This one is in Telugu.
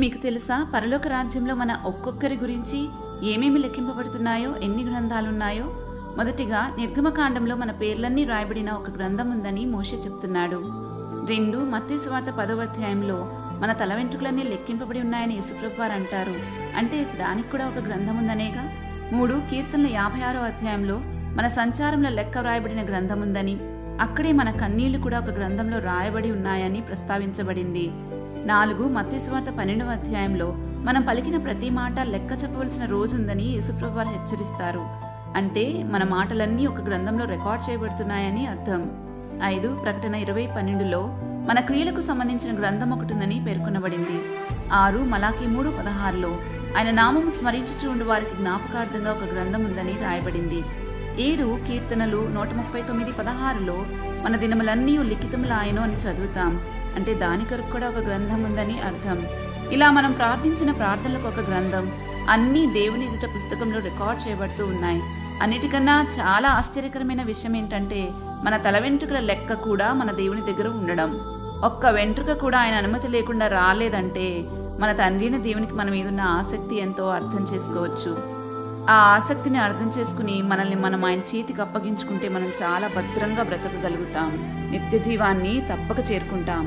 మీకు తెలుసా, పరలోక రాజ్యంలో మన ఒక్కొక్కరి గురించి ఏమేమి లెక్కింపబడుతున్నాయో, ఎన్ని గ్రంథాలున్నాయో? మొదటిగా నిర్గమకాండంలో మన పేర్లన్నీ రాయబడిన ఒక గ్రంథం ఉందని మోషే చెప్తున్నాడు. 2 మత్తయి సువార్త 10వ అధ్యాయంలో మన తల వెంట్రుకలన్నీ లెక్కింపబడి ఉన్నాయని యేసుప్రభు వారు అంటారు. అంటే దానికి కూడా ఒక గ్రంథం ఉందనేగా. 3 కీర్తనల 56వ అధ్యాయంలో మన సంచారంలో లెక్క రాయబడిన గ్రంథం ఉందని, అక్కడే మన కన్నీళ్లు కూడా ఒక గ్రంథంలో రాయబడి ఉన్నాయని ప్రస్తావించబడింది. 4 మత్తయి సువార్త 12వ అధ్యాయంలో మనం పలికిన ప్రతి మాట లెక్క చెప్పవలసిన రోజుందని యేసుప్రభు వారు హెచ్చరిస్తారు. అంటే మన మాటలన్నీ ఒక గ్రంథంలో రికార్డ్ చేయబడుతున్నాయని అర్థం. 5 ప్రకటన 20:12లో మన క్రియలకు సంబంధించిన గ్రంథం ఒకటి ఉందని పేర్కొనబడింది. 6 మలాకీ 3:16లో ఆయన నామము స్మరించుచూ ఉండు వారికి జ్ఞాపకార్థంగా ఒక గ్రంథం ఉందని రాయబడింది. 7 కీర్తనలు 139:16లో మన దినములన్నీ లిఖితములాయను అని చదువుతాం. అంటే దాని కొరకు కూడా ఒక గ్రంథం ఉందని అర్థం. ఇలా మనం ప్రార్థించిన ప్రార్థనలకు ఒక గ్రంథం, అన్నీ దేవుని ఎదుట పుస్తకంలో రికార్డ్ చేయబడుతూ ఉన్నాయి. అన్నిటికన్నా చాలా ఆశ్చర్యకరమైన విషయం ఏంటంటే, మన తల వెంట్రుకల లెక్క కూడా మన దేవుని దగ్గర ఉండడం. ఒక్క వెంట్రుక కూడా ఆయన అనుమతి లేకుండా రాలేదంటే మన తండ్రి అయిన దేవునికి మన మీద ఉన్న ఆసక్తి ఎంతో అర్థం చేసుకోవచ్చు. ఆ ఆసక్తిని అర్థం చేసుకుని మనల్ని మనం ఆయన చేతికి అప్పగించుకుంటే మనం చాలా భద్రంగా బ్రతకగలుగుతాం. నిత్య జీవాన్ని తప్పక చేరుకుంటాం.